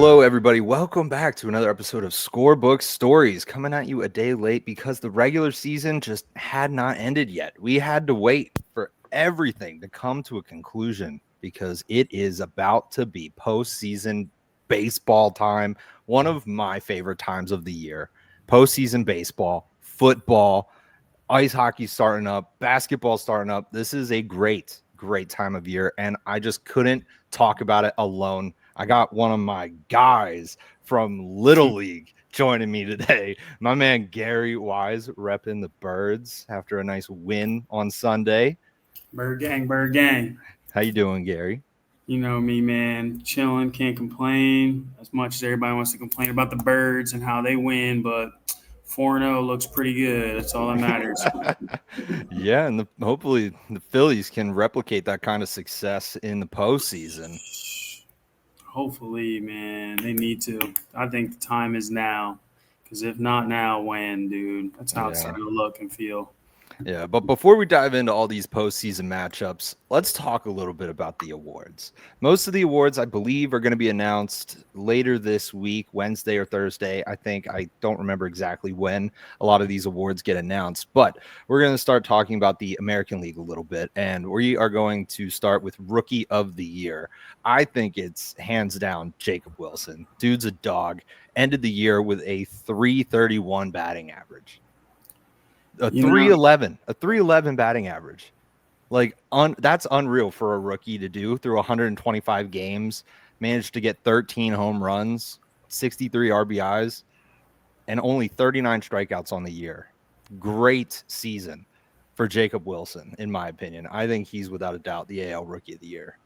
Hello, everybody. Welcome back to another episode of Scorebook Stories, coming at you a day late because the regular season just had not ended yet. We had to wait for everything to come to a conclusion because it is about to be postseason baseball time, one of my favorite times of the year. Postseason baseball, football, ice hockey starting up, basketball starting up. This is a great time of year, and I just couldn't talk about it alone. I got one of my guys from Little League joining me today. My man Gary Wise repping the Birds after a nice win on Sunday. Bird gang, bird gang. How you doing, Gary? You know me, man. Chilling, can't complain. As much as everybody wants to complain about the Birds and how they win, but 4-0 looks pretty good. That's all that matters. Yeah, and hopefully the Phillies can replicate that kind of success in the postseason. Hopefully, man. They need to. I think the time is now. Because if not now, when, dude? That's how it's starting to look and feel. Yeah, but before we dive into all these postseason matchups, let's talk a little bit about the awards. Most of the awards, I believe, are going to be announced later this week, Wednesday or Thursday. I don't remember exactly when a lot of these awards get announced, but we're going to start talking about the American League a little bit, and we are going to start with Rookie of the Year. I think it's hands down Jacob Wilson. Dude's a dog. Ended the year with a .331 batting average. A 311 batting average. That's unreal for a rookie to do through 125 games, managed to get 13 home runs, 63 RBIs, and only 39 strikeouts on the year. Great season for Jacob Wilson, in my opinion. I think he's without a doubt the AL Rookie of the Year.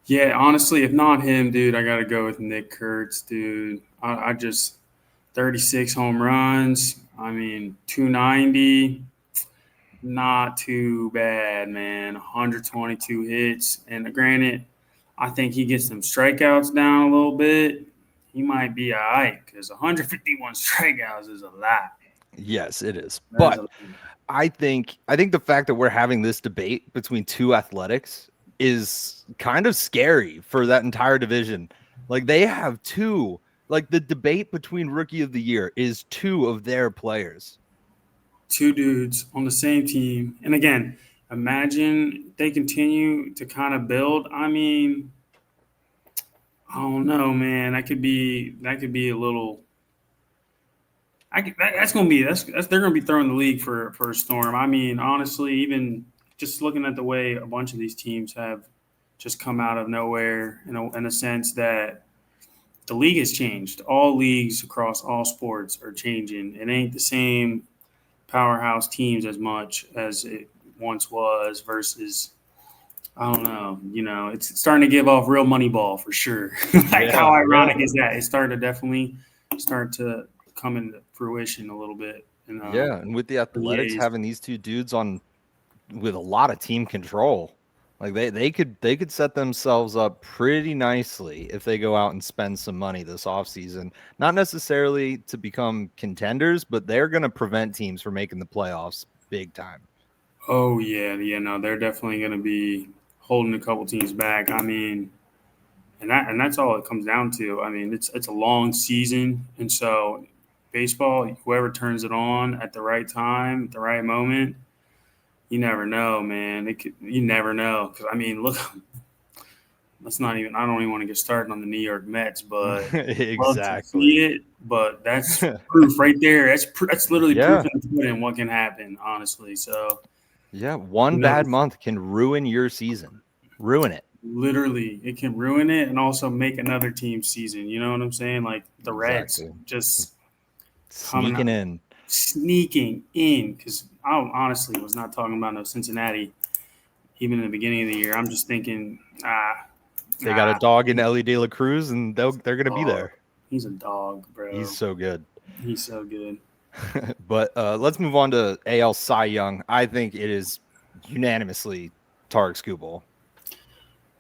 Yeah, honestly, if not him, dude, I got to go with Nick Kurtz, dude. I just 36 home runs. 290, not too bad, man. 122 hits. And granted, I think he gets some strikeouts down a little bit. He might be all right because 151 strikeouts is a lot. Yes, it is. But I think the fact that we're having this debate between two athletics is kind of scary for that entire division. Like, they have two. Like, the debate between Rookie of the Year is two of their players. Two dudes on the same team. And again, imagine they continue to kind of build. I don't know, man. That could be a little. They're gonna be throwing the league for a storm. Honestly, even just looking at the way a bunch of these teams have just come out of nowhere, in a sense that the league has changed. All leagues across all sports are changing. It ain't the same powerhouse teams as much as it once was versus, I don't know, it's starting to give off real money ball for sure. How ironic is that? It's starting to definitely start to come into fruition a little bit. And with the Athletics having these two dudes on with a lot of team control, like they could set themselves up pretty nicely if they go out and spend some money this offseason. Not necessarily to become contenders, but they're going to prevent teams from making the playoffs big time. Oh, yeah. No, they're definitely going to be holding a couple teams back. And that's all it comes down to. It's a long season, and so baseball, whoever turns it on at the right time, at the right moment, you never know, man. You never know. Because look, I don't even want to get started on the New York Mets, but exactly. But that's proof right there. That's literally proof in the pudding what can happen, honestly. So yeah, one bad month can ruin your season. Ruin it. Literally, it can ruin it and also make another team's season. You know what I'm saying? Like the Reds just sneaking in. Because I honestly was not talking about no Cincinnati even in the beginning of the year. I'm just thinking, they got a dog in Ellie De La Cruz, and they're going to be there. He's a dog, bro. He's so good. But let's move on to AL Cy Young. I think it is unanimously Tarek Skubal.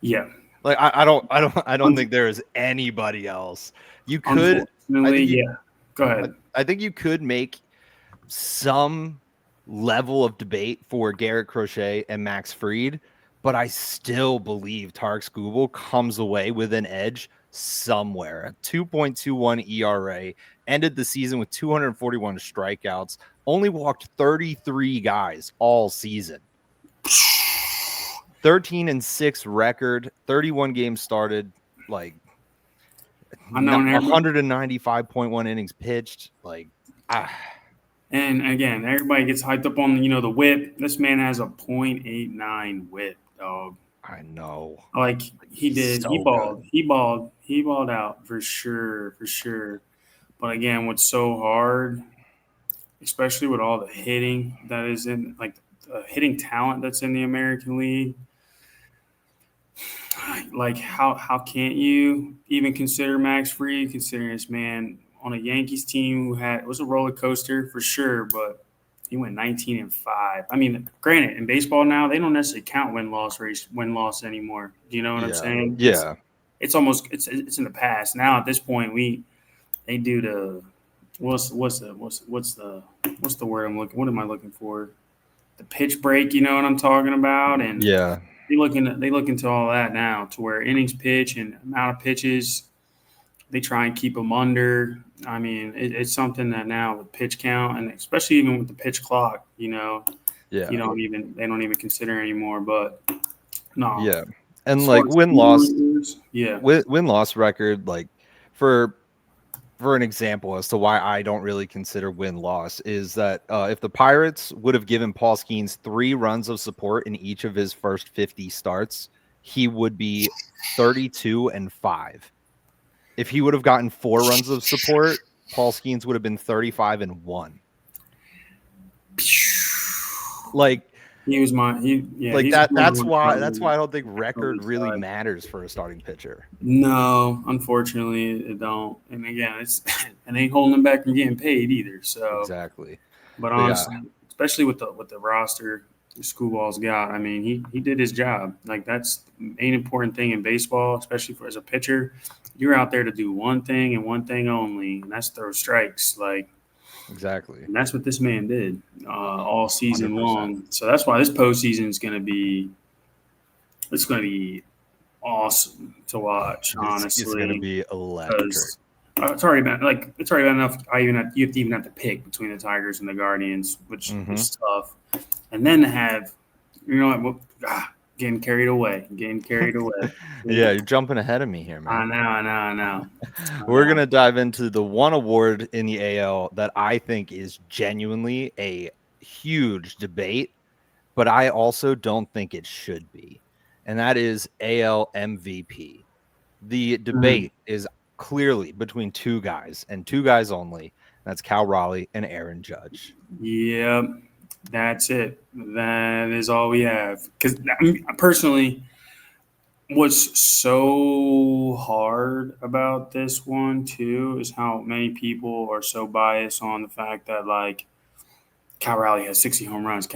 Yeah. Like I don't think there is anybody else. You could Go ahead. I think you could make some level of debate for Garrett Crochet and Max Fried, but I still believe Tarek Skubal comes away with an edge somewhere. A 2.21 ERA, ended the season with 241 strikeouts, only walked 33 guys all season. 13-6 record, 31 games started, like 195.1 innings pitched. And again, everybody gets hyped up on the whip. This man has a .89 whip, dog. I know. Like he did, So he balled, good. he balled out for sure. But again, what's so hard, especially with all the hitting that is in, like the hitting talent that's in the American League, like how can't you even consider Max Fried, considering this man on a Yankees team who it was a roller coaster for sure, but he went 19-5. I mean, granted, in baseball now they don't necessarily count win loss anymore. Do you know what I'm saying? Yeah. It's almost it's in the past now. At this point, they do the what's the word what am I looking for? The pitch break. You know what I'm talking about? And Yeah. they look into all that now, to where innings pitch and amount of pitches, they try and keep them under. I mean, it's something that now with pitch count, and especially even with the pitch clock, Yeah. they don't even consider anymore. But no. Yeah. And like win-loss record, like for an example as to why I don't really consider win-loss, is that if the Pirates would have given Paul Skeens 3 runs of support in each of his first 50 starts, he would be 32-5. If he would have gotten 4 runs of support, Paul Skeens would have been 35-1. Like he was that's why I don't think record really matters for a starting pitcher. No, unfortunately it don't. And again, it ain't holding him back from getting paid either. So exactly. But honestly, especially with the roster Schoolball's got, I mean, he did his job. Like, that's the main important thing in baseball, especially as a pitcher. You're out there to do one thing and one thing only, and that's throw strikes. Like, exactly. And that's what this man did all season 100%. Long. So that's why this postseason is going to be awesome to watch. Honestly, it's going to be electric. It's already been enough. You have to pick between the Tigers and the Guardians, which is tough. And then to have, getting carried away. Yeah, you're jumping ahead of me here, man. I know. We're going to dive into the one award in the AL that I think is genuinely a huge debate, but I also don't think it should be. And that is AL MVP. The debate is clearly between 2 guys and 2 guys only. That's Cal Raleigh and Aaron Judge. Yep. That's it. That is all we have. Because personally, what's so hard about this one too is how many people are so biased on the fact that, like, Cal Raleigh has 60 home runs.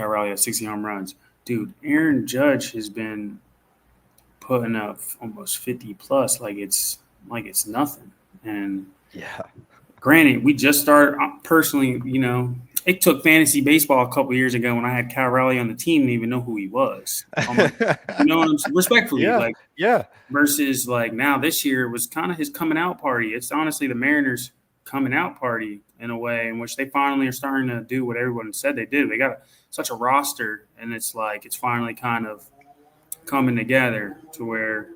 Dude, Aaron Judge has been putting up almost 50 plus, like it's nothing. And yeah, granted, we just started personally. It took fantasy baseball a couple years ago when I had Cal Raleigh on the team and didn't even know who he was. Respectfully, versus like now this year was kind of his coming out party. It's honestly the Mariners' coming out party in a way in which they finally are starting to do what everyone said they did. They got such a roster, and it's like it's finally kind of coming together to where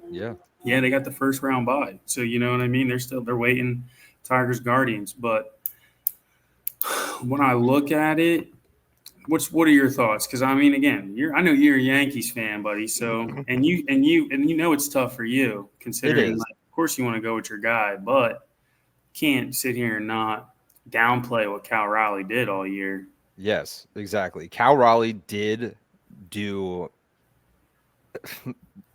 they got the first round bye. So you know what I mean? They're waiting Tigers Guardians, but when I look at it, what are your thoughts? Because I mean, again, I know you're a Yankees fan, buddy. So and you it's tough for you considering, like, of course, you want to go with your guy, but can't sit here and not downplay what Cal Raleigh did all year. Yes, exactly. Cal Raleigh did do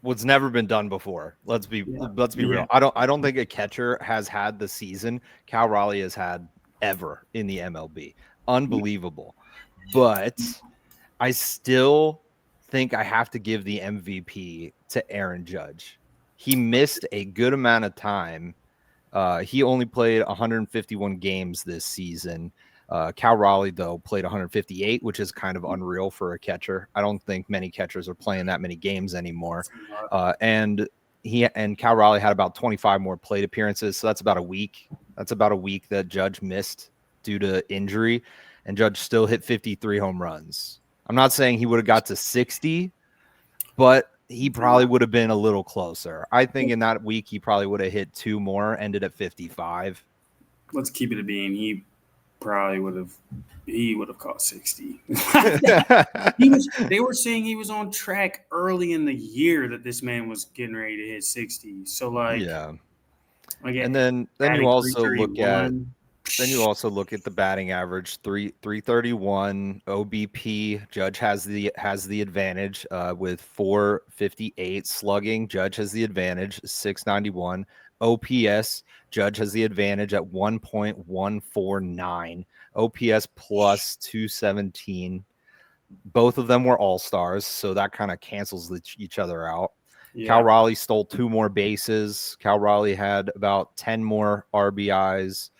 what's never been done before. Let's be real. I don't think a catcher has had the season Cal Raleigh has had ever in the MLB. Unbelievable. But I still think I have to give the MVP to Aaron Judge. He missed a good amount of time. He only played 151 games this season. Cal Raleigh, though, played 158, which is kind of unreal for a catcher. I don't think many catchers are playing that many games anymore. And Cal Raleigh had about 25 more plate appearances, so that's about a week. That's about a week that Judge missed due to injury, and Judge still hit 53 home runs. I'm not saying he would have got to 60, but he probably would have been a little closer. I think in that week he probably would have hit 2 more, ended at 55. Let's keep it a bean. He probably would have caught 60. They were saying he was on track early in the year that this man was getting ready to hit 60. So yeah. And then you also look at the batting average, 331 OBP. Judge has the advantage with 458 slugging. Judge has the advantage, 691. OPS, Judge has the advantage at 1.149. OPS plus 217. Both of them were all-stars, so that kind of cancels each other out. Yeah. Cal Raleigh stole 2 more bases. Cal Raleigh had about 10 more RBIs.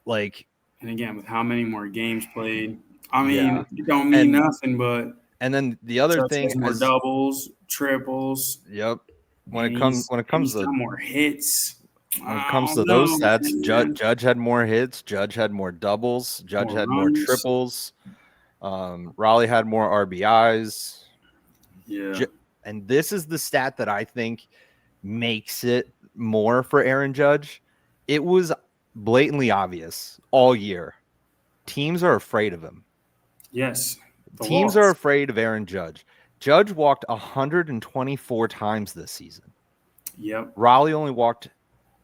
And again, with how many more games played, I mean, it don't mean nothing, but and then the other thing more doubles, triples. Yep. When it comes to more hits. When it comes to those stats, Judge had more hits. Judge had more doubles. Judge had more triples. Raleigh had more RBIs. Yeah. And this is the stat that I think makes it more for Aaron Judge. It was blatantly obvious all year. Teams are afraid of him. Yes. Teams are afraid of Aaron Judge. Judge walked 124 times this season. Yep. Raleigh only walked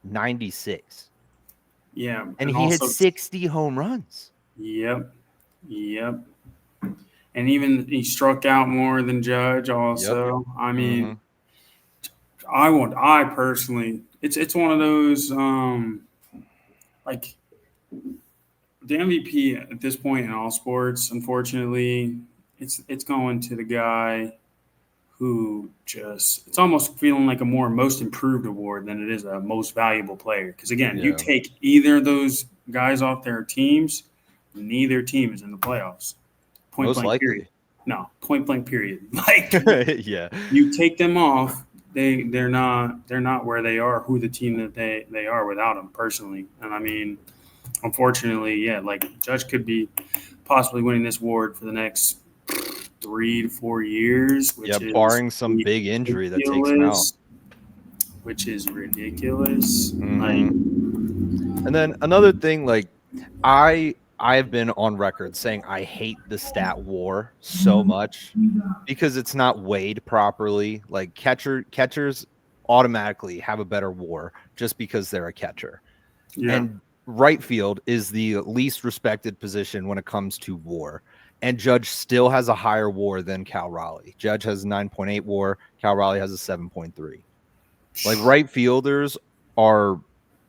96. Yeah. And he hit 60 home runs. Yep. And even he struck out more than Judge also. Yep. I mean, I personally, it's one of those, like the MVP at this point in all sports, unfortunately, it's going to the guy who it's almost feeling like a more most improved award than it is a most valuable player. Because again, you take either of those guys off their teams, neither team is in the playoffs. Point blank period. No, point blank period. You take them off, they're not where they are, who the team that they are without them personally. And I mean, unfortunately, Judge could be possibly winning this award for the next 3 to 4 years. Which is barring some big injury that takes him out. Which is ridiculous. Mm-hmm. And then another thing, I've been on record saying I hate the stat war so much because it's not weighed properly. Like catchers automatically have a better WAR just because they're a catcher. Yeah. And right field is the least respected position when it comes to WAR. And Judge still has a higher WAR than Cal Raleigh. Judge has a 9.8 WAR. Cal Raleigh has a 7.3. Right fielders are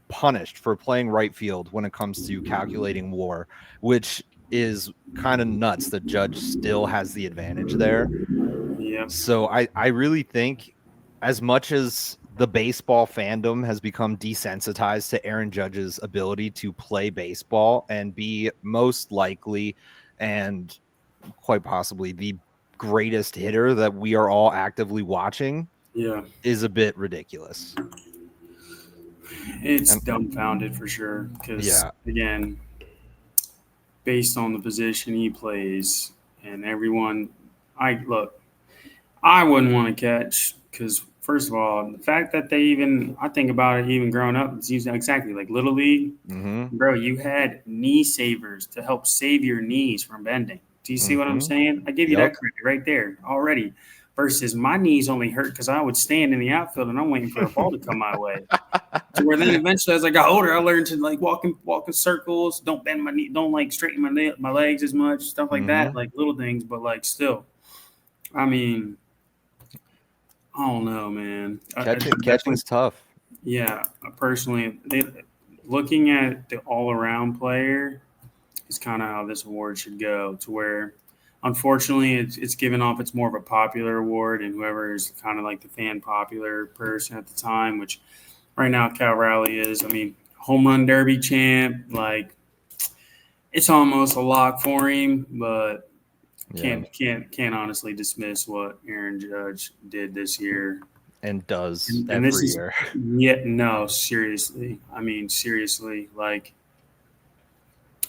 punished for playing right field when it comes to calculating WAR, which is kind of nuts that Judge still has the advantage there. Yeah. So I really think, as much as the baseball fandom has become desensitized to Aaron Judge's ability to play baseball and be most likely and quite possibly the greatest hitter that we are all actively watching, is a bit ridiculous. It's dumbfounded for sure. Because again, based on the position he plays and everyone, I wouldn't want to catch because first of all, the fact that I think about it even growing up, it's exactly like Little League. Mm-hmm. Bro, you had knee savers to help save your knees from bending. Do you see what I'm saying? I give you that credit right there already. Versus my knees only hurt because I would stand in the outfield and I'm waiting for a ball to come my way. So where then eventually as I got older, I learned to walk in circles, don't bend my knee, don't straighten my legs as much, stuff like that, little things. But still, I mean, I don't know, man. Catching's tough. Yeah, personally, looking at the all-around player is kind of how this award should go. To where, unfortunately, it's given off. It's more of a popular award, and whoever is kind of like the fan popular person at the time, which right now Cal Raleigh is. I mean, home run derby champ. It's almost a lock for him, but. Can't honestly dismiss what Aaron Judge did this year. and does And this every is year. no, seriously. I mean, seriously, like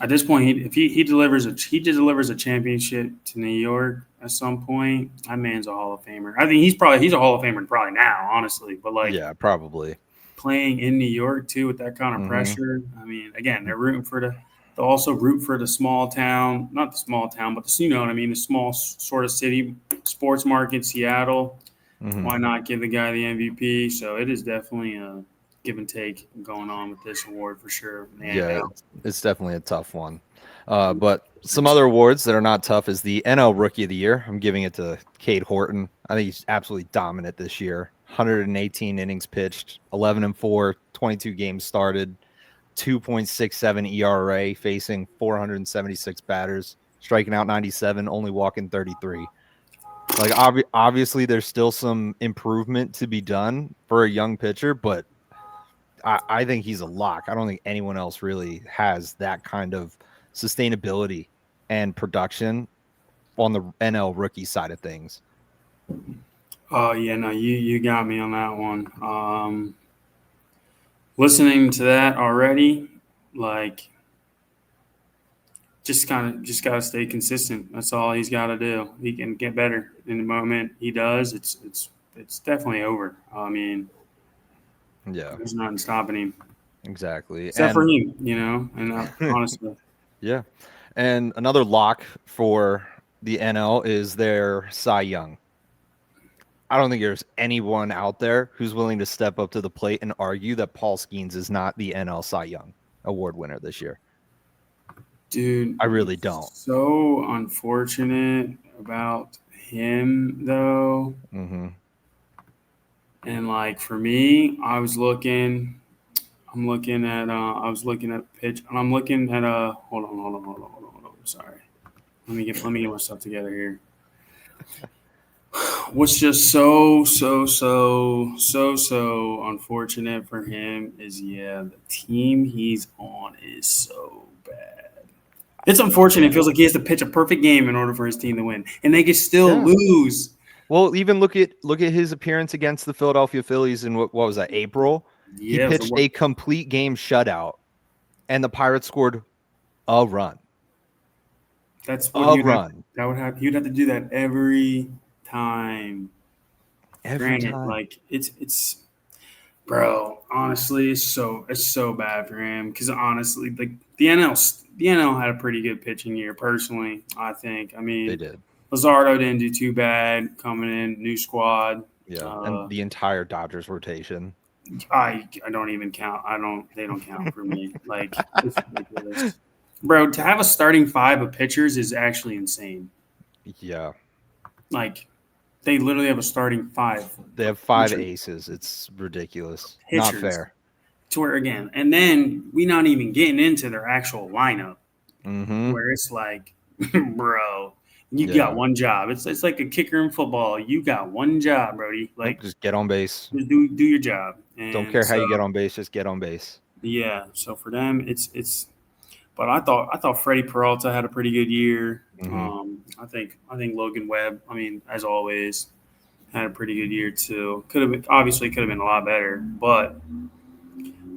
at this point, if he delivers a championship to New York at some point, that man's a Hall of Famer. I think he's a Hall of Famer probably now, honestly. But like Yeah, probably. playing in New York too with that kind of Hmm. pressure. I mean, again, they'll also root for the small town, not the small town, but you know what I mean, the small sort of city sports market, Seattle. Hmm. Why not give the guy the MVP? So it is definitely a give and take going on with this award for sure. Yeah, NL. it's definitely a tough one. But some other awards that are not tough is the NL Rookie of the Year. I'm giving it to Cade Horton. I think he's absolutely dominant this year. 118 innings pitched, 11-4, 22 games started, 2.67 ERA, facing 476 batters, striking out 97, only walking 33. Like obviously, there's still some improvement to be done for a young pitcher, but I think he's a lock. I don't think anyone else really has that kind of sustainability and production on the NL rookie side of things. Oh yeah, no, you got me on that one. Listening to that already, like just gotta stay consistent. That's all he's got to do. He can get better in the moment he does. It's definitely over. I mean, Yeah, there's nothing stopping him exactly. except for him, you know. And honestly, yeah. And another lock for the NL is their Cy Young. I don't think there's anyone out there who's willing to step up to the plate and argue that Paul Skeens is not the NL Cy Young award winner this year. dude, I really don't. so unfortunate about him though. Mm-hmm. And like for me, I was looking at pitch, and I'm looking at hold on. Sorry, let me get myself together here. What's just so unfortunate for him is the team he's on is so bad. It's unfortunate. It feels like he has to pitch a perfect game in order for his team to win, and they can still lose. Well, even look at his appearance against the Philadelphia Phillies in what was that, April? He Yeah, pitched a complete game shutout, and the Pirates scored a run. that's what you'd have to do that every time. Granted, like it's bro. Honestly, it's so bad for him because honestly, like the NL had a pretty good pitching year. Personally, I think. I mean, They did. Luzardo didn't do too bad coming in, new squad. Yeah, and the entire Dodgers rotation. I don't even count. They don't count for me. Like it's ridiculous, bro. To have a starting five of pitchers is actually insane. Yeah, Like they literally have a starting five. they have five aces. It's ridiculous. Pitchers. Not fair. To where again, and then we not even getting into their actual lineup, Mm-hmm. where it's like, bro, you got one job. It's like a kicker in football. You got one job, Brody. Like just get on base. Just do your job. And don't care how you get on base. Just get on base. Yeah. So for them, it's. But I thought Freddie Peralta had a pretty good year. Mm-hmm. I think Logan Webb. I mean, as always, had a pretty good year too. Could have been a lot better, but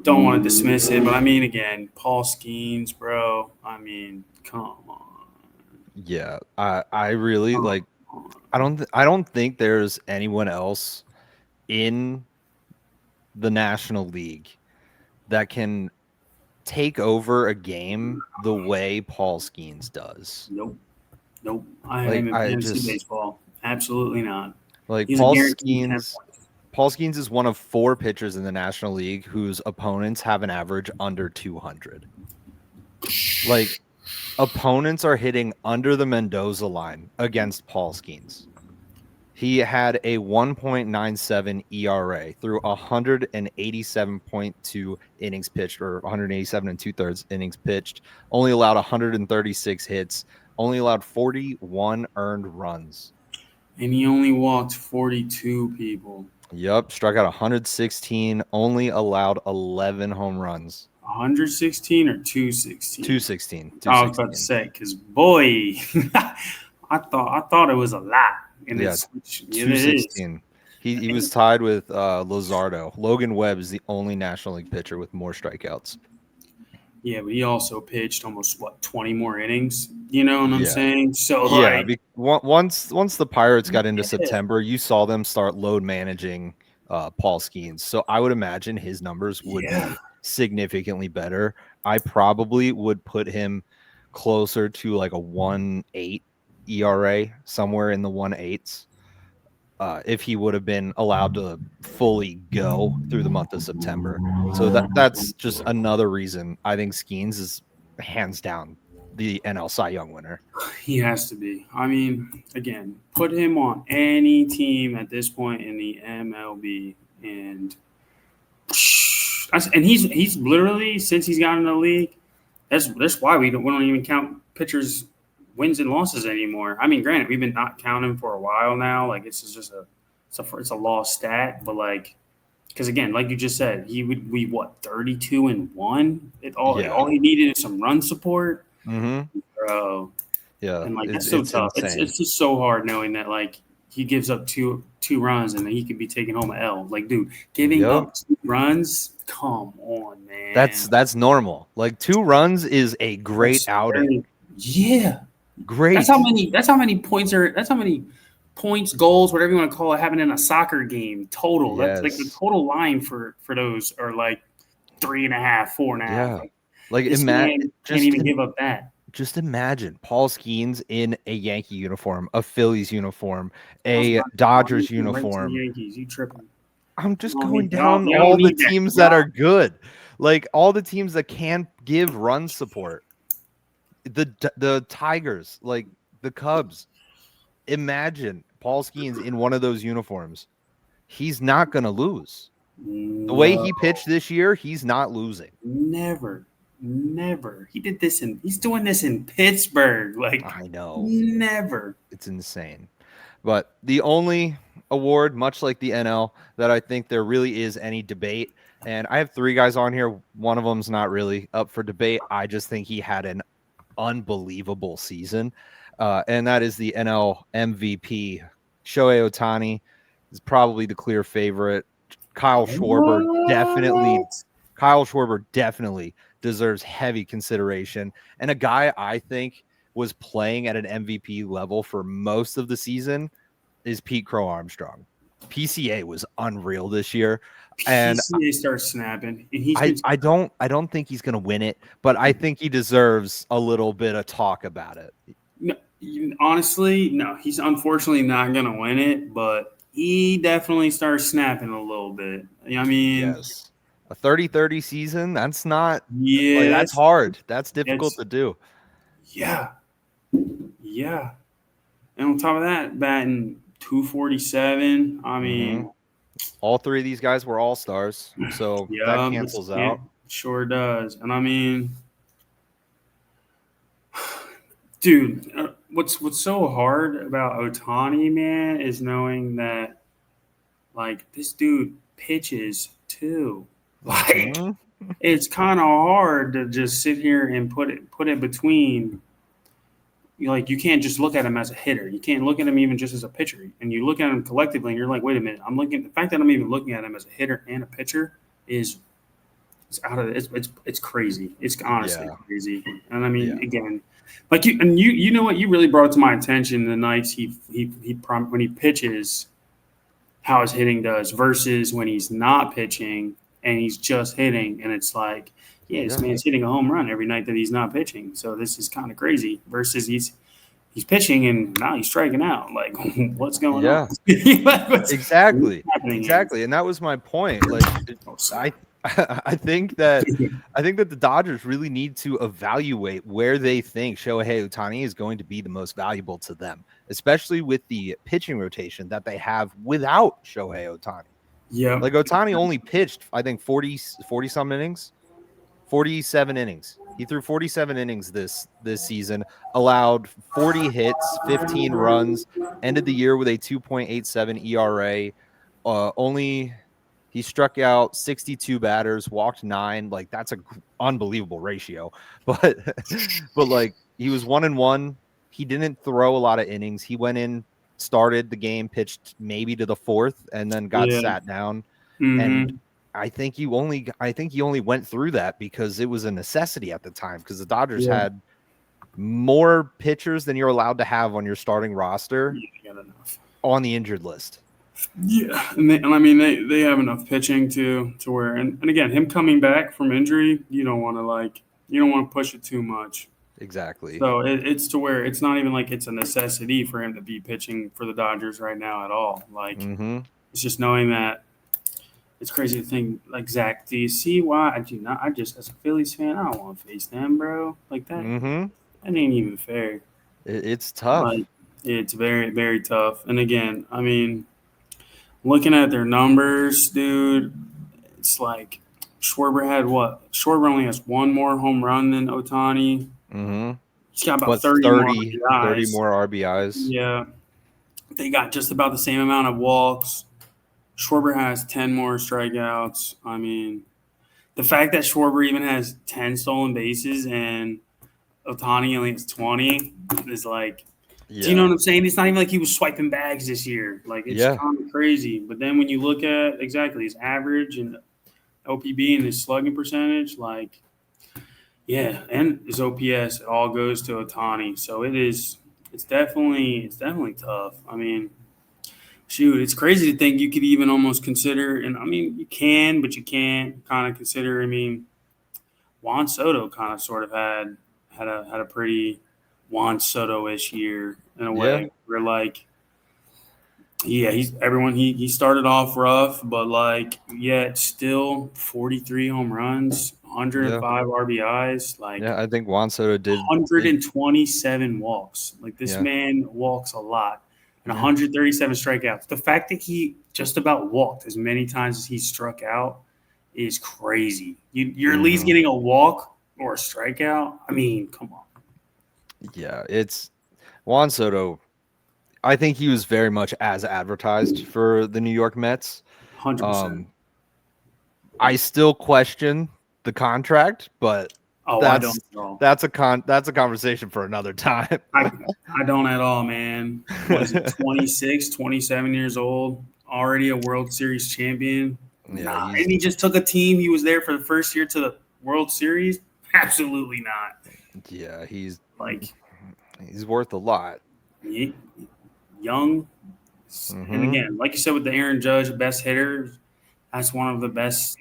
don't want to dismiss it. But I mean, again, Paul Skeens, bro. I mean, come on. Yeah, I really like. I don't think there's anyone else in the National League that can take over a game the way Paul Skeens does. Nope. I haven't fantasy baseball. Absolutely not. Like He's Paul Skeens is one of 4 pitchers in the National League whose opponents have an average under 200. Like opponents are hitting under the Mendoza line against Paul Skeens. He had a 1.97 ERA through 187.2 innings pitched, or 187 and 2/3 innings pitched. Only allowed 136 hits. Only allowed 41 earned runs. And he only walked 42 people. Yep, struck out 116. Only allowed 11 home runs. 116 or 216? 216. I was about to say, because boy, I thought it was a lot. And yeah, it's 216. He was tied with Luzardo. Logan Webb is the only National League pitcher with more strikeouts. Yeah, but he also pitched almost 20 more innings. You know what I'm Yeah. saying? So Yeah, like, once the Pirates got into yeah, September, you saw them start load managing Paul Skeens. So I would imagine his numbers would yeah, be significantly better. I probably would put him closer to like a 1.8 ERA, somewhere in the 1.8s. If he would have been allowed to fully go through the month of September. So that's just another reason I think Skeens is hands down the NL Cy Young winner. he has to be. I mean, again, put him on any team at this point in the MLB, and he's literally, since he's gotten in the league. That's why we don't even count pitchers' wins and losses anymore. I mean, granted, we've been not counting for a while now. Like, it's just it's a lost stat, but like, because again, like you just said, he would be what, 32-1. All he needed is some run support, bro. Yeah, And like, that's so tough. insane. It's just so hard knowing that like he gives up two runs and then he could be taking home an L. Like, dude, giving up 2 runs, come on, man. That's normal. Like 2 runs is a great outing. Yeah, great. That's how many points, goals, whatever you want to call it, having in a soccer game total. Yes. That's like the total line for those are like 3.5, 4.5. Yeah. Like imagine, can't even give up that. Just imagine Paul Skeens in a Yankee uniform, a Phillies uniform, a Dodgers uniform. Yankees, you tripping? I'm just going down all the teams that are good, like all the teams that can give run support. The Tigers, like the Cubs. Imagine Paul Skeens in one of those uniforms. He's not going to lose. The way he pitched this year, he's not losing. Never. He's doing this in Pittsburgh. Like, I know. Never. It's insane. But the only award, much like the NL, that I think there really is any debate, and I have 3 guys on here. One of them's not really up for debate. I just think he had an unbelievable season. And that is the NL MVP. Shohei Ohtani is probably the clear favorite. Kyle Schwarber definitely deserves heavy consideration. And a guy I think was playing at an MVP level for most of the season is Pete Crow-Armstrong. PCA was unreal this year. And PCA starts snapping. I don't think he's going to win it, but I think he deserves a little bit of talk about it. No, honestly, no, he's unfortunately not going to win it, but he definitely starts snapping a little bit. I mean, yes. A 30-30 season, that's not – yeah, that's hard. That's difficult to do. Yeah. Yeah. And on top of that, batting 247, I mean – all 3 of these guys were all-stars, so that cancels out. Sure does. And I mean – dude, what's so hard about Ohtani, man, is knowing that, like, this dude pitches too. Like, it's kind of hard to just sit here and put it between. Like, you can't just look at him as a hitter. You can't look at him even just as a pitcher. And you look at him collectively, and you're like, wait a minute. The fact that I'm even looking at him as a hitter and a pitcher is out of it. It's crazy. It's honestly crazy. And I mean, again. Like you know what, you really brought it to my attention the nights when he pitches, how his hitting does versus when he's not pitching and he's just hitting, and it's like, this man's hitting a home run every night that he's not pitching. So this is kind of crazy. Versus he's pitching and now he's striking out. Like, what's going on? Exactly. And that was my point. Like, I think that the Dodgers really need to evaluate where they think Shohei Ohtani is going to be the most valuable to them, especially with the pitching rotation that they have without Shohei Ohtani. Yeah. Like, Ohtani only pitched, I think, 40 some innings, 47 innings. He threw 47 innings this season, allowed 40 hits, 15 runs, ended the year with a 2.87 ERA. He struck out 62 batters, walked 9. Like, that's an unbelievable ratio. But like, he was 1-1. He didn't throw a lot of innings. He went in started the game, pitched maybe to the fourth, and then got sat down. And I think he only went through that because it was a necessity at the time, because the Dodgers had more pitchers than you're allowed to have on your starting roster on the injured list. Yeah, and I mean they have enough pitching to where, and again, him coming back from injury, you don't want to push it too much. Exactly. So it's to where it's not even like it's a necessity for him to be pitching for the Dodgers right now at all. Like it's just knowing that. It's crazy to think, like, Zach, do you see why I do not? I just, as a Phillies fan, I don't want to face them, bro. Like that, that ain't even fair. It's tough. Like, it's very, very tough. And again, I mean, looking at their numbers, dude, it's like Schwarber had what? Schwarber only has one more home run than Ohtani. He's got about 30 more RBIs. Yeah. They got just about the same amount of walks. Schwarber has 10 more strikeouts. I mean, the fact that Schwarber even has 10 stolen bases and Ohtani only has 20 is like, do you know what I'm saying? It's not even like he was swiping bags this year. Like, it's kind of crazy. But then when you look at exactly his average and OPB and his slugging percentage, like, and his OPS, it all goes to Ohtani. So it's definitely tough. I mean, shoot, it's crazy to think you could even almost consider, and I mean, you can, but you can't kind of consider. I mean, Juan Soto kind of sort of had a pretty Juan Soto-ish year in a way. Where like, he started off rough, but like, yet still 43 home runs, 105 RBIs. Like, I think Juan Soto did 127 walks. Like, this man walks a lot. And 137 strikeouts. The fact that he just about walked as many times as he struck out is crazy. You're at least getting a walk or a strikeout. I mean, come on. Yeah, it's Juan Soto. I think he was very much as advertised for the New York Mets. 100%. I still question the contract, but that's a conversation for another time. I don't at all, man. Was it 26, 27 years old, already a World Series champion? Nah. And he just took a team. He was there for the first year to the World Series? Absolutely not. Yeah, he's worth a lot. Young. And again, like you said with the Aaron Judge, best hitter, that's one of the best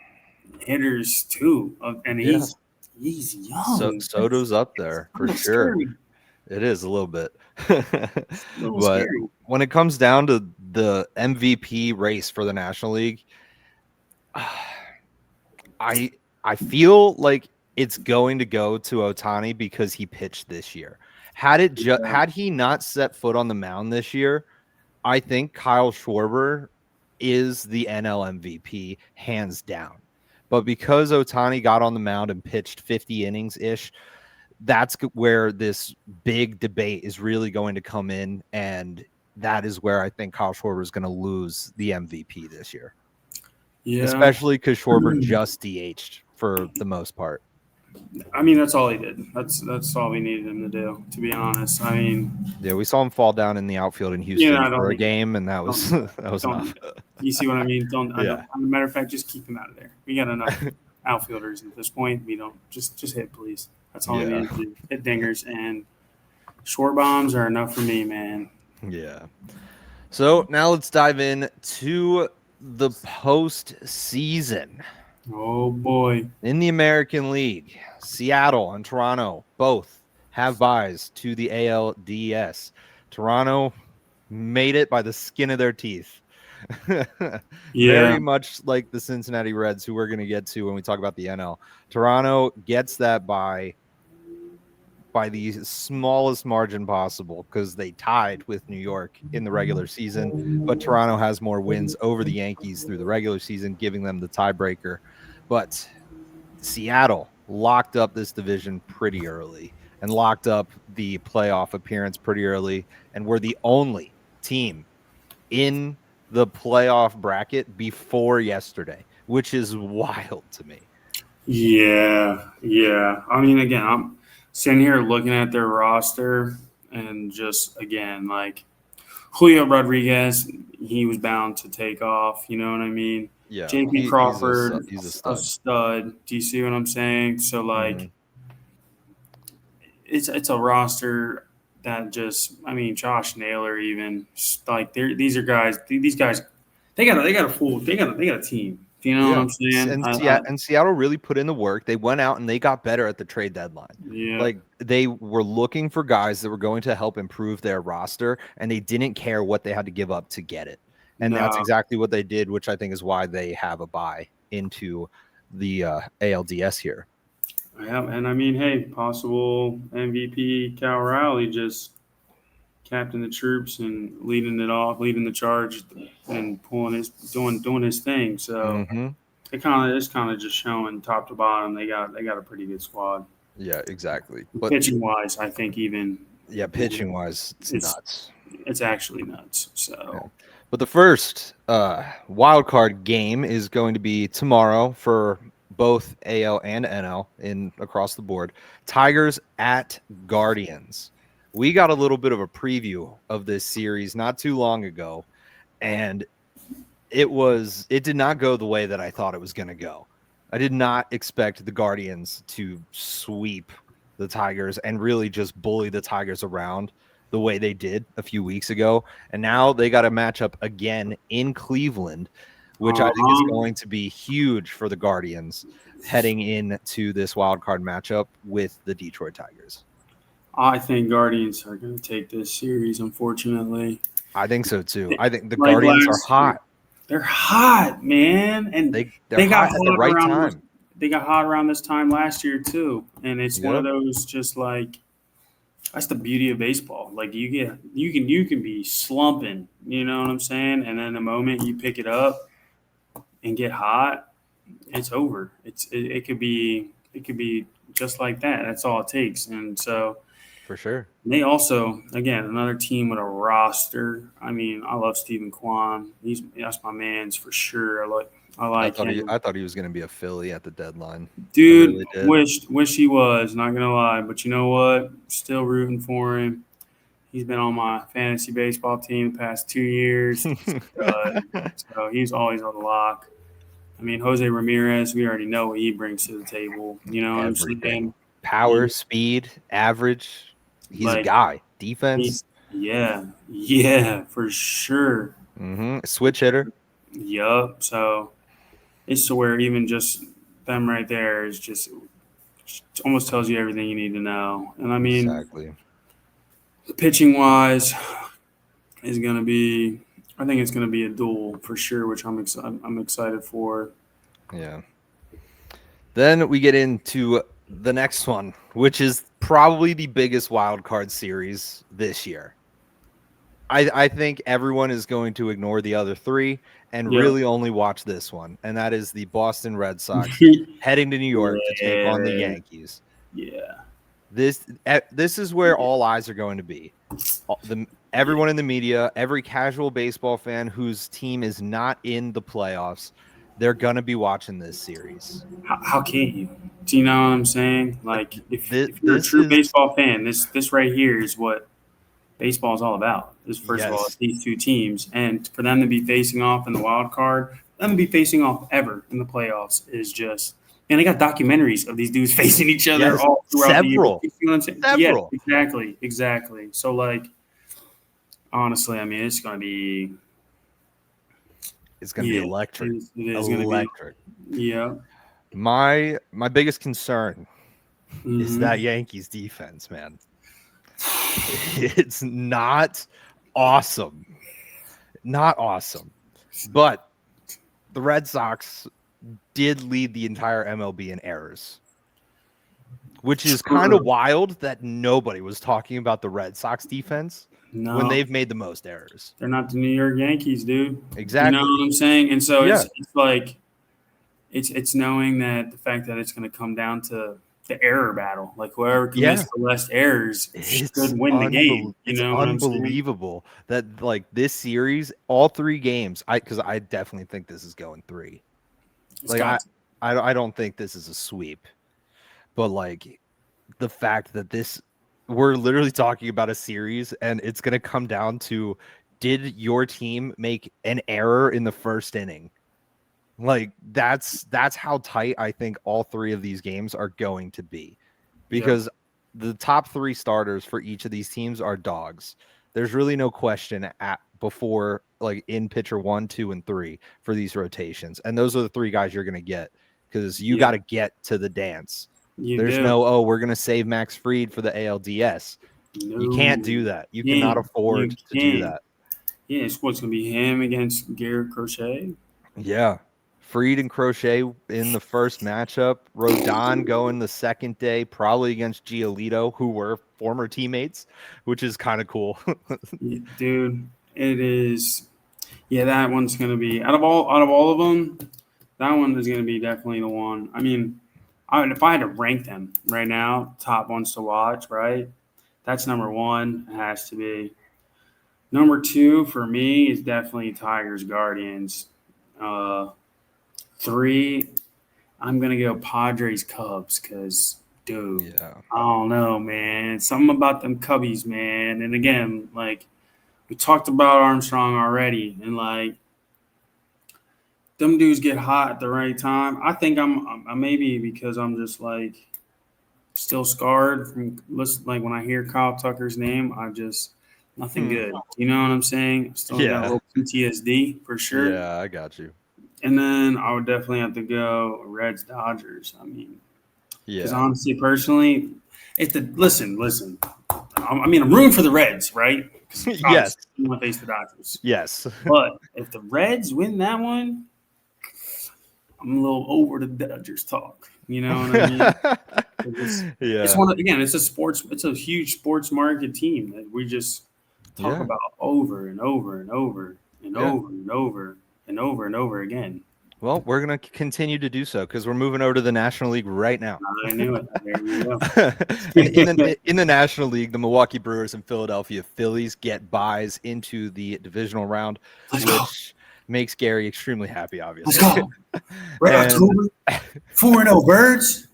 hitters too. And he's young. So Soto's up there for sure. Scary. It is a little bit. But scary. When it comes down to the MVP race for the National League, I feel like it's going to go to Ohtani because he pitched this year. Had he not set foot on the mound this year, I think Kyle Schwarber is the NL MVP hands down. But because Ohtani got on the mound and pitched 50 innings-ish, that's where this big debate is really going to come in, and that is where I think Kyle Schwarber is going to lose the MVP this year. Yeah. Especially because Schwarber just DH'd for the most part. I mean, that's all he did. That's all we needed him to do, to be honest. I mean, we saw him fall down in the outfield in Houston for a game, and that was enough. You see what I mean? As a matter of fact, just keep him out of there. We got enough outfielders at this point. We don't just hit, please. That's all we need to do. Hit dingers, and short bombs are enough for me, man. Yeah. So now let's dive in to the postseason. Oh, boy. In the American League, Seattle and Toronto both have byes to the ALDS. Toronto made it by the skin of their teeth. Very much like the Cincinnati Reds, who we're going to get to when we talk about the NL. Toronto gets that by the smallest margin possible because they tied with New York in the regular season, but Toronto has more wins over the Yankees through the regular season, giving them the tiebreaker. But Seattle locked up this division pretty early and locked up the playoff appearance pretty early, and were the only team in the playoff bracket before yesterday, which is wild to me. Yeah. I mean, again, I'm sitting here looking at their roster and just, again, like, Julio Rodriguez, he was bound to take off. You know what I mean? Yeah, J.P. Crawford, he's a a stud. stud. Do you see what I'm saying? So Mhm. it's a roster that just, I mean, Josh Naylor even, like these are guys. These guys, they got a team. Do you know what Yeah, I'm saying? And Seattle really put in the work. They went out and they got better at the trade deadline. Yeah. Like they were looking for guys that were going to help improve their roster, and they didn't care what they had to give up to get it. And that's No. exactly what they did, which I think is why they have a bye into the ALDS here. Yeah, and I mean, hey, possible MVP Cal Rowley just captain the troops and leading it off, leading the charge, and pulling his doing his thing. So Mm-hmm. it's kind of just showing top to bottom they got a pretty good squad. Yeah, exactly. But Pitching wise, I think even yeah, pitching wise, it's nuts. It's actually nuts. Yeah. So But the first wild card game is going to be tomorrow for both AL and NL in across the board. Tigers at Guardians. We got a little bit of a preview of this series not too long ago, and it did not go the way that I thought it was going to go. I did not expect the Guardians to sweep the Tigers and really just bully the Tigers around the way they did a few weeks ago. And now they got a matchup again in Cleveland, which I think is going to be huge for the Guardians heading into this wild card matchup with the Detroit Tigers. I think Guardians are going to take this series, unfortunately. I think so too. I think the Guardians are hot. They're hot, man, and they're got hot at the right time. They got hot around this time last year too, and it's one of those just like that's the beauty of baseball. Like you can be slumping, you know what I'm saying, and then the moment you pick it up and get hot, it's over. It could be just like that. That's all it takes, and so. For sure. They also, again, another team with a roster. I mean, I love Stephen Kwan. That's my man's for sure. I like him. I thought he was going to be a Philly at the deadline. Dude, really wish he was. Not gonna lie, but you know what? Still rooting for him. He's been on my fantasy baseball team the past 2 years. So he's always on the lock. I mean, Jose Ramirez, we already know what he brings to the table. You know what I'm saying? Power, speed, average. He's a guy. Defense. Yeah, for sure. Mm-hmm. Switch hitter. Yup. So it's to where even just them right there is just almost tells you everything you need to know. And I mean, exactly. Pitching wise is going to be, I think it's going to be a duel for sure, which I'm excited for. Yeah. Then we get into the next one, which is probably the biggest wild card series this year. I think everyone is going to ignore the other three and really only watch this one, and that is the Boston Red Sox heading to New York to take on the Yankees. Yeah. This is where all eyes are going to be. Everyone in the media, every casual baseball fan whose team is not in the playoffs, they're going to be watching this series. How can't you? Do you know what I'm saying? Like, if you're a true baseball fan, this right here is what baseball is all about. First of all, it's these two teams, and for them to be facing off in the wild card, them to be facing off ever in the playoffs is just. And they got documentaries of these dudes facing each other all throughout the year. You know what I'm saying? Several. Yeah, exactly. So, like, honestly, I mean, it's going to be. It's going to be electric. It is electric. Yeah. My biggest concern is that Yankees defense, man. It's not awesome. Not awesome. But the Red Sox did lead the entire MLB in errors, which is kind of wild that nobody was talking about the Red Sox defense when they've made the most errors. They're not the New York Yankees, dude. Exactly. You know what I'm saying? And so it's like it's knowing that the fact that it's going to come down to the error battle, like whoever commits the less errors should win the game. You know what I'm saying? Unbelievable that like this series, all three games, because I definitely think this is going 3. Like I don't think this is a sweep, but like the fact that we're literally talking about a series and it's going to come down to did your team make an error in the first inning? Like that's how tight I think all three of these games are going to be, because the top three starters for each of these teams are dogs. There's really no question before like in pitcher 1, 2, and 3 for these rotations, and those are the three guys you're going to get because you got to get to the dance. There's no we're going to save Max Fried for the ALDS. No, you can't do that. You cannot afford to do that. Yeah, it's what's going to be him against Garrett Crochet. Yeah. Fried and Crochet in the first matchup. Rodon going the second day, probably against Giolito, who were former teammates, which is kind of cool. Yeah, dude, it is. Yeah, that one's going to be out of all of them. That one is going to be definitely the one. I mean, if I had to rank them right now, top ones to watch, right? That's number one. It has to be. Number two for me is definitely Tigers Guardians. 3, I'm gonna go Padres Cubs because, dude, I don't know, man. Something about them Cubbies, man. And again, like we talked about Armstrong already, and like them dudes get hot at the right time. I think I'm maybe because I'm just like still scarred from like when I hear Kyle Tucker's name, I just nothing good. You know what I'm saying? Still got a little PTSD for sure. Yeah, I got you. And then I would definitely have to go Reds Dodgers. I mean, because honestly, personally, listen. I mean, I'm rooting for the Reds, right? Yes. You want to face the Dodgers. Yes. But if the Reds win that one, I'm a little over the Dodgers talk. You know what I mean? It's a huge sports market team that we just talk about over and over and over and over and over and over and over again. Well, we're going to continue to do so because we're moving over to the National League right now. I knew it. There you go. in the National League, the Milwaukee Brewers and Philadelphia Phillies get buys into the divisional round, which makes Gary extremely happy, obviously. Let's go. October. 4-0 Birds.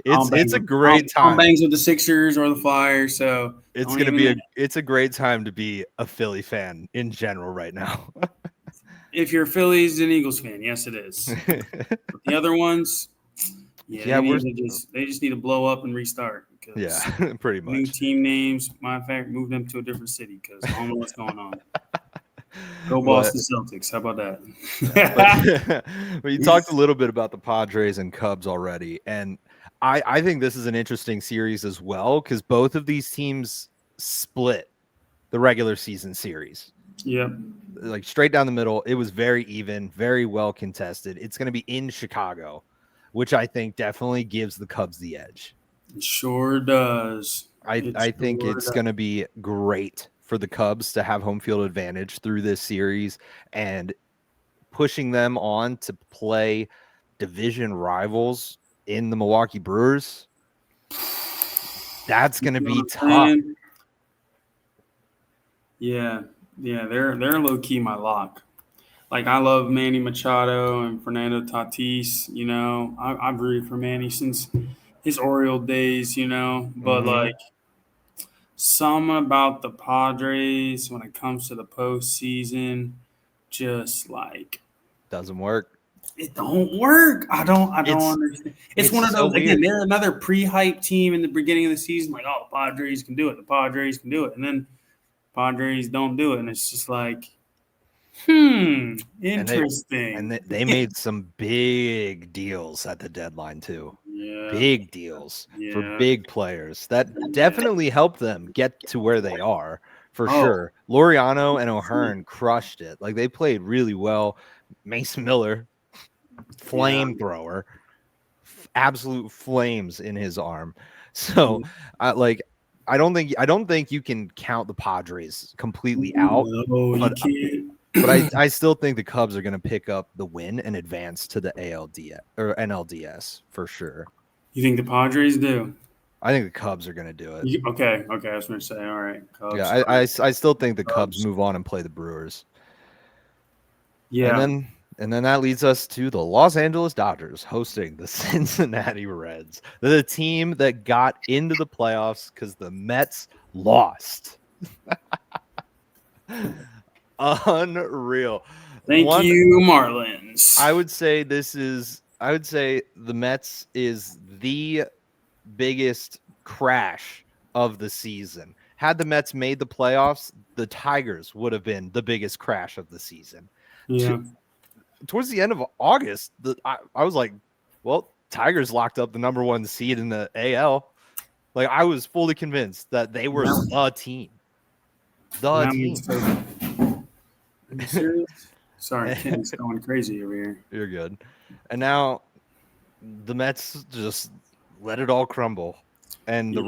It's a great time. Bangs with the Sixers or the Flyers, so it's going to be it's a great time to be a Philly fan in general right now. If you're a Phillies and Eagles fan, yes, it is. But the other ones, they just need to blow up and restart. Pretty much. New team names. Matter of fact, move them to a different city because I don't know what's going on. Go Boston Celtics. How about that? But you talked a little bit about the Padres and Cubs already, and I think this is an interesting series as well because both of these teams split the regular season series. Yep. Like straight down the middle. It was very even, very well contested. It's going to be in Chicago, which I think definitely gives the Cubs the edge. It sure does. I think it's going to be great for the Cubs to have home field advantage through this series and pushing them on to play division rivals in the Milwaukee Brewers. That's going to be tough. Yeah, they're low key my lock. Like I love Manny Machado and Fernando Tatis. You know, I've rooted for Manny since his Oriole days. You know, but like something about the Padres when it comes to the postseason, just like doesn't work. It don't work. I don't understand. It's one of those. Again, they're another pre-hype team in the beginning of the season. Like, oh, the Padres can do it. The Padres can do it, and then Padres don't do it, and it's just like, interesting. And they made some big deals at the deadline too. Yeah, big deals for big players that definitely helped them get to where they are for sure. Laureano and O'Hearn crushed it. Like they played really well. Mace Miller, flamethrower, absolute flames in his arm. So I don't think you can count the Padres completely out. No, you can't. But I still think the Cubs are going to pick up the win and advance to the ALDS or NLDS for sure. You think the Padres do? I think the Cubs are going to do it. Okay. I was going to say, all right. Cubs. Yeah, I still think the Cubs move on and play the Brewers. Yeah. And then that leads us to the Los Angeles Dodgers hosting the Cincinnati Reds. They're the team that got into the playoffs because the Mets lost. Unreal. Thank you, Marlins. I would say the Mets is the biggest crash of the season. Had the Mets made the playoffs, the Tigers would have been the biggest crash of the season. Yeah. Towards the end of August, I was like, well, Tigers locked up the number 1 seed in the AL. Like, I was fully convinced that they were the team. The team. Are you serious? Sorry, Ken's going crazy over here. You're good. And now the Mets just let it all crumble. And the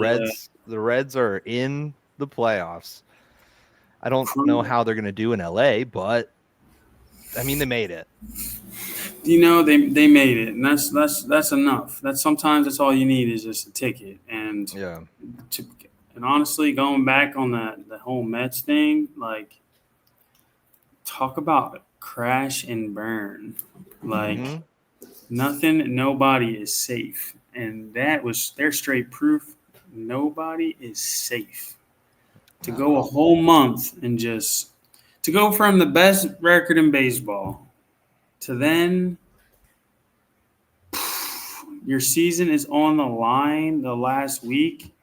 Reds are in the playoffs. I don't know how they're going to do in LA, but I mean, they made it. You know, they made it, and that's enough. Sometimes that's all you need is just a ticket. And and honestly, going back on the whole Mets thing, like, talk about crash and burn. Like, nobody is safe, and they're straight proof. Nobody is safe. To go a whole month and to go from the best record in baseball to then your season is on the line the last week.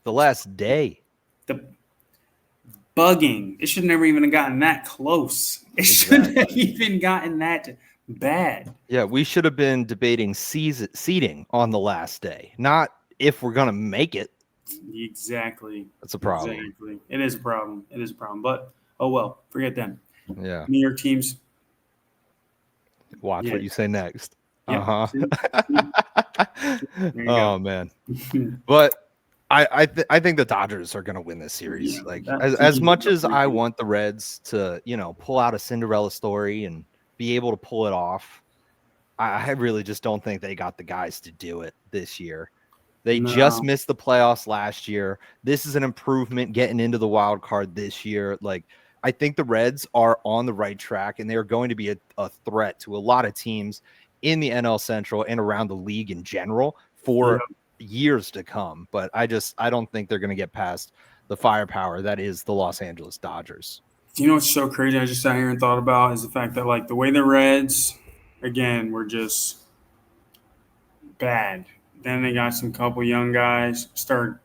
The last day. The bugging. It should never even have gotten that close. It shouldn't have even gotten that bad. Yeah, we should have been debating seeding on the last day, not if we're going to make it. Exactly. That's a problem. Exactly. It is a problem. But, oh well, forget them. Yeah. New York teams. Watch what you say next. Yeah. Oh, man. But I think the Dodgers are going to win this series. Yeah, like, as much as I want the Reds to, pull out a Cinderella story and be able to pull it off, I really just don't think they got the guys to do it this year. They just missed the playoffs last year. This is an improvement getting into the wild card this year. Like, I think the Reds are on the right track, and they are going to be a threat to a lot of teams in the NL Central and around the league in general for years to come. But I don't think they're going to get past the firepower that is the Los Angeles Dodgers. You know what's so crazy I just sat here and thought about is the fact that, like, the way the Reds, again, were just bad. Then they got some couple young guys start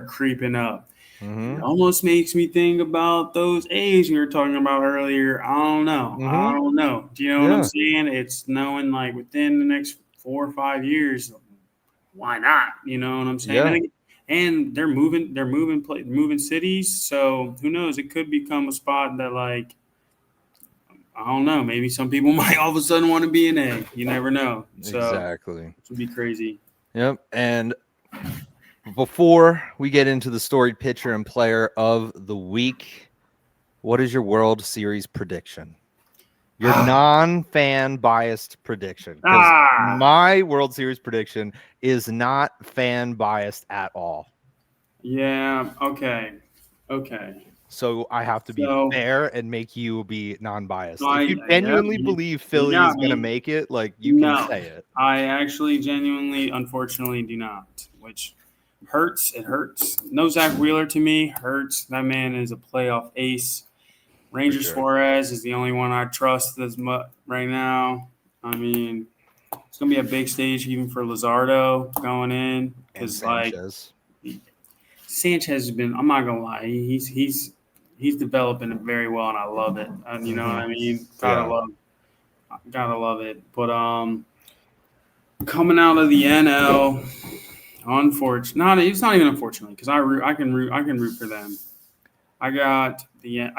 creeping up. It almost makes me think about those A's we were talking about earlier. I don't know. Do you know what I'm saying? It's knowing, like, within the next 4 or 5 years, why not? You know what I'm saying? Yeah. And they're moving cities. So who knows? It could become a spot that, like, I don't know. Maybe some people might all of a sudden want to be an A. You never know. So exactly. It would be crazy. Yep. And before we get into the storied pitcher and player of the week, what is your World Series prediction? Your non-fan biased prediction. My World Series prediction is not fan biased at all. Yeah. Okay. So I have to be fair and make you be non-biased. If you genuinely believe Philly is going to make it, like, you can say it. I actually genuinely, unfortunately, do not, which hurts. It hurts. No Zach Wheeler to me hurts. That man is a playoff ace. Rangers Suarez is the only one I trust as much right now. I mean, it's going to be a big stage even for Luzardo going in. Because, like, Sanchez has been, I'm not going to lie, he's developing it very well, and I love it. You know what I mean? Gotta love it. But coming out of the NL, it's not even unfortunately, because I can root for them. I got the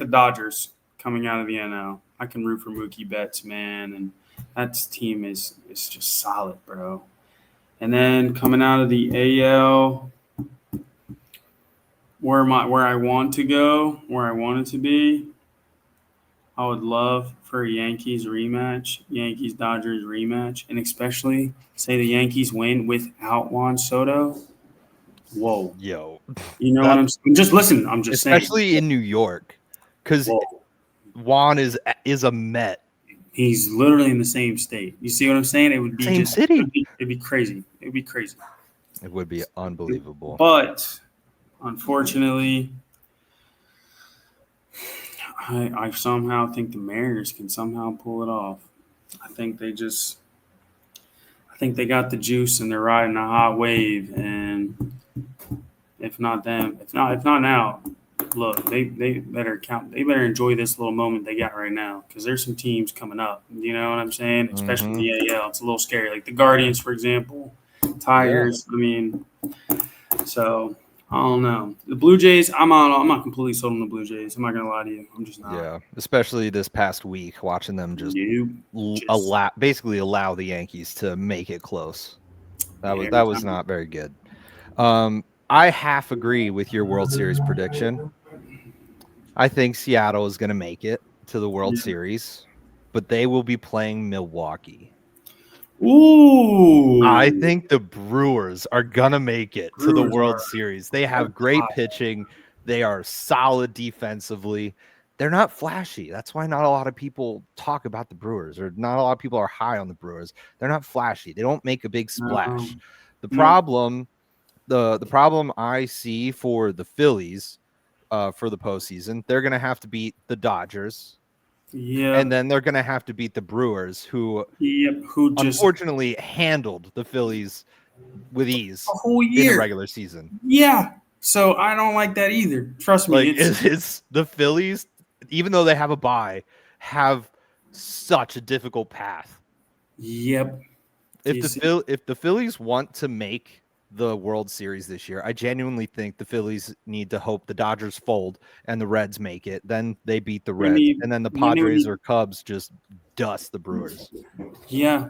Dodgers coming out of the NL. I can root for Mookie Betts, man, and that team is just solid, bro. And then coming out of the AL, where I want to go, where I want it to be, I would love for a Yankees Dodgers rematch, and especially say the Yankees win without Juan Soto. Whoa. Yo. You know what I'm saying? Just listen, I'm just saying. Especially in New York, because Juan is a Met. He's literally in the same state. You see what I'm saying? It would be same city. It'd be crazy. It would be unbelievable. But unfortunately, I somehow think the Mariners can somehow pull it off. I think they just I think they got the juice and they're riding a hot wave. And if not them, if not now, look, they better count. They better enjoy this little moment they got right now because there's some teams coming up. You know what I'm saying? Especially Mm-hmm. the AL. It's a little scary. Like the Guardians, for example, Yeah. Tigers. I mean, so I don't know. The Blue Jays. I'm not completely sold on the Blue Jays. I'm not gonna lie to you. I'm just not. Yeah. Especially this past week, watching them just You just allow the Yankees to make it close. That every was time. not very good. I half agree with your World Series prediction. I think Seattle is going to make it to the World Yeah. Series, but they will be playing Milwaukee. Ooh. I think the Brewers are going to make it to the Brewers World are Series. They have great pitching. They are solid defensively. They're not flashy. That's why not a lot of people talk about the Brewers, or not a lot of people are high on the Brewers. They're not flashy. They don't make a big splash. The No. problem, the problem I see for the Phillies for the postseason, they're going to have to beat the Dodgers, Yeah. and then they're going to have to beat the Brewers, who Yep. Who just unfortunately handled the Phillies with ease a whole in the year? regular season. Yeah. So I don't like that either. Trust me. Like it's the Phillies, even though they have a bye, have such a difficult path. Yep. If the Phillies want to make the World Series this year, I genuinely think the Phillies need to hope the Dodgers fold and the Reds make it. Then they beat the Reds, and then the Padres or Cubs just dust the Brewers. Yeah.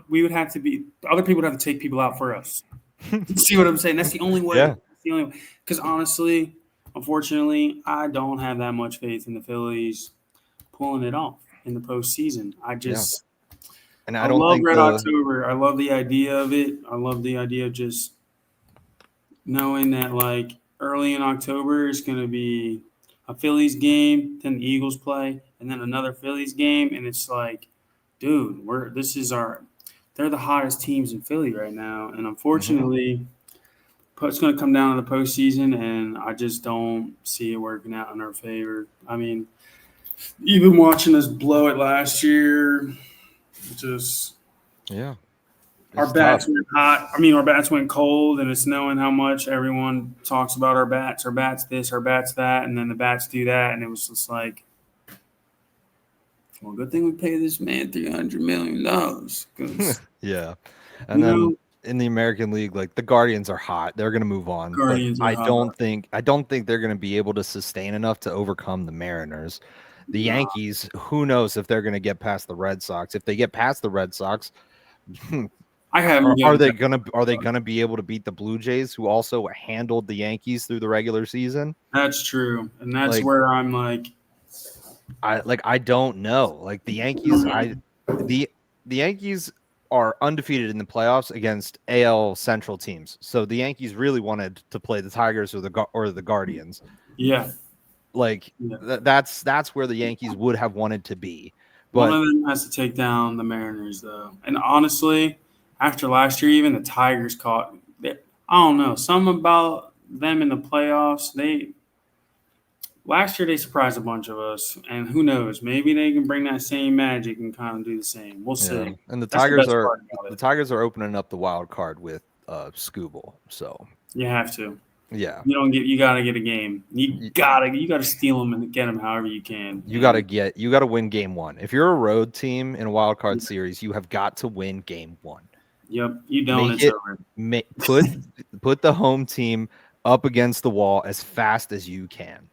We would have to be other people would have to take people out for us. See what I'm saying? That's the only way. Yeah. That's the only way. Because honestly, unfortunately, I don't have that much faith in the Phillies pulling it off in the postseason. And I I don't love think Red October. I love the idea of it. I love the idea of just knowing that like early in October is going to be a Phillies game, then the Eagles play, and then another Phillies game, and it's like, dude, they're the hottest teams in Philly right now, and unfortunately, it's going to come down to the postseason, and I just don't see it working out in our favor. I mean, even watching us blow it last year, just our bats went hot. I mean, our bats went cold, and it's knowing how much everyone talks about our bats. Our bats this, our bats that, and then the bats do that, and it was just like, well, good thing we pay this man $300 million. Yeah, and then in the American League, like the Guardians are hot. They're going to move on, but I don't think they're going to be able to sustain enough to overcome the Mariners. The Yankees, who knows if they're going to get past the Red Sox? If they get past the Red Sox, are they gonna be able to beat the Blue Jays, who also handled the Yankees through the regular season? That's true, and that's where I'm like, I don't know. Like the Yankees, the Yankees are undefeated in the playoffs against AL Central teams. So the Yankees really wanted to play the Tigers or the Guardians. Yeah. That's where the Yankees would have wanted to be. But one of them has to take down the Mariners, though. And honestly, after last year, even the Tigers caught. I don't know, something about them in the playoffs. Last year they surprised a bunch of us, and who knows? Maybe they can bring that same magic and kind of do the same. We'll see. And the Tigers are opening up the wild card with Scooble. So you have to. Yeah, you gotta get a game. You gotta steal them and get them however you can. You gotta win game one. If you're a road team in a wild card series, you have got to win game one. Yep, you don't. It's over. Put the home team up against the wall as fast as you can.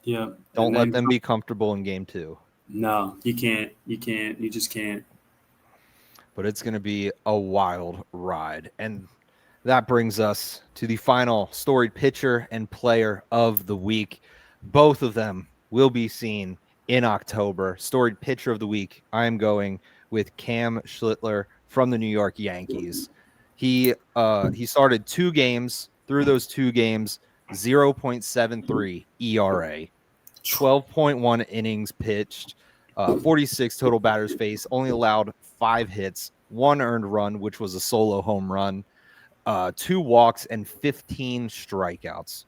Yeah. Don't let them be comfortable in game two. No, you can't. You can't. You just can't. But it's going to be a wild ride. And that brings us to the final storied pitcher and player of the week. Both of them will be seen in October. Storied pitcher of the week, I am going with Cam Schlittler from the New York Yankees. He started 2 games. Through those 2 games, 0.73 ERA, 12.1 innings pitched, 46 total batters faced, only allowed 5 hits, 1 earned run, which was a solo home run, 2 walks, and 15 strikeouts.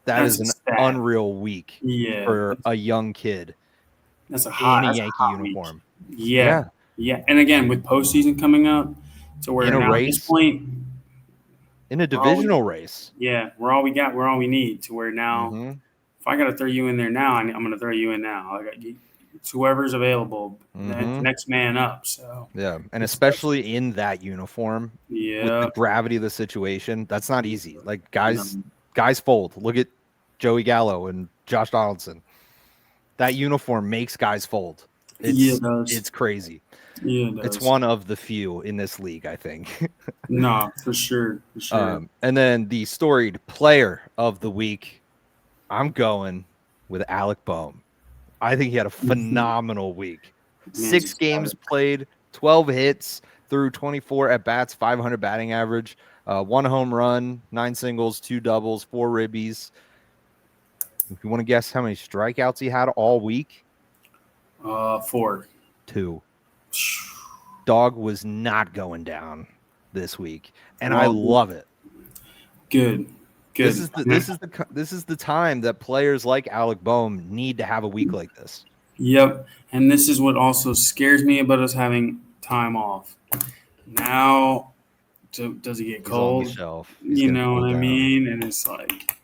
That is an unreal week Yeah, for a young kid that's a in a hot Yankee uniform. Week. Yeah. And again, with postseason coming up, to where in a now race, at this point, in a divisional race. Yeah, we're all we got. We're all we need. To where now, if I got to throw you in there now, I'm going to throw you in now. It's whoever's available, next man up. So yeah, and especially in that uniform, with the gravity of the situation, that's not easy. Like guys fold. Look at Joey Gallo and Josh Donaldson. That uniform makes guys fold. It's crazy. Yeah, it's one of the few in this league, I think. No, for sure. And then the storied player of the week, I'm going with Alec Boehm. I think he had a phenomenal week. 6 games played, 12 hits through 24 at bats, 500 batting average, 1 home run, 9 singles, 2 doubles, 4 ribbies. If you want to guess how many strikeouts he had all week, 4. 2. Dog was not going down this week, and I love it. Good. This is the time that players like Alec Boehm need to have a week like this. Yep, and this is what also scares me about us having time off. Now, does he get cold? On the shelf. You know what I mean? And it's like,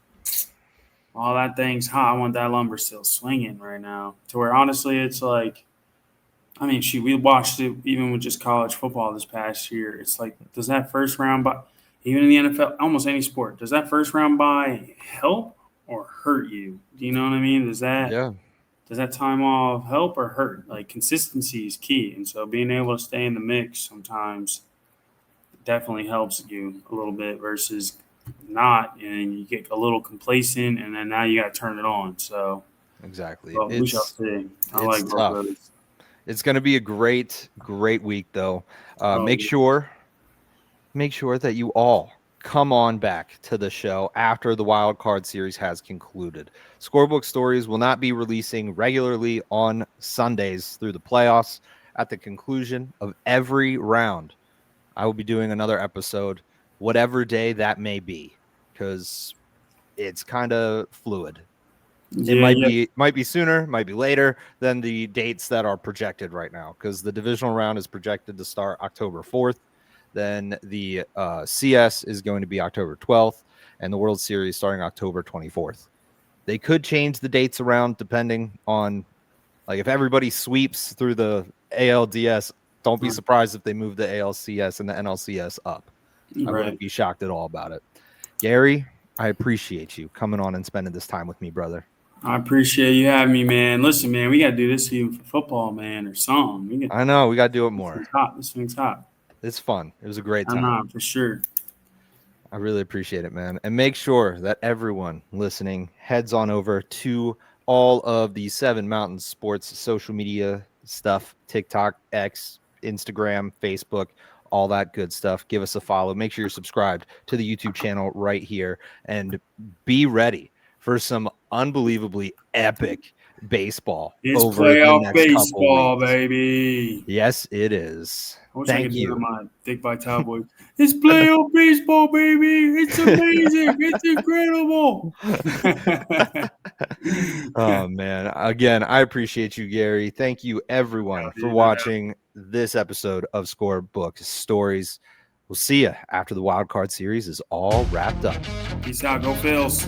all that thing's hot. I want that lumber still swinging right now. To where honestly, it's like, I mean, we watched it even with just college football this past year. It's like, does that first round bye, even in the NFL, almost any sport, does that first round bye help or hurt you? Do you know what I mean? Does that time off help or hurt? Like, consistency is key. And so being able to stay in the mix sometimes definitely helps you a little bit versus not, and you get a little complacent, and then now you got to turn it on. So exactly, we shall see. I like both of those. It's going to be a great week, though. Make sure that you all come on back to the show after the Wild Card series has concluded. Scorebook Stories will not be releasing regularly on Sundays through the playoffs. At the conclusion of every round, I will be doing another episode, whatever day that may be, because it's kind of fluid. It might be sooner, might be later than the dates that are projected right now, because the divisional round is projected to start October 4th. Then the CS is going to be October 12th, and the World Series starting October 24th. They could change the dates around depending on, like, if everybody sweeps through the ALDS, don't be surprised if they move the ALCS and the NLCS up. I wouldn't be shocked at all about it. Gary, I appreciate you coming on and spending this time with me, brother. I appreciate you having me, man. Listen, man, we got to do this even for football, man, or something. I know. We got to do it more. This thing's hot. It's fun. It was a great time. I know, for sure. I really appreciate it, man. And make sure that everyone listening heads on over to all of the 7 Mountain Sports social media stuff, TikTok, X, Instagram, Facebook, all that good stuff. Give us a follow. Make sure you're subscribed to the YouTube channel right here, and be ready for some unbelievably epic baseball. It's playoff baseball, baby. Yes, it is. I wish I could do my Dick by Cowboys. It's playoff baseball, baby. It's amazing. It's incredible. Oh, man. Again, I appreciate you, Gary. Thank you, everyone, for watching this episode of Scorebook Stories. We'll see you after the Wild Card series is all wrapped up. Peace out. Go Phils.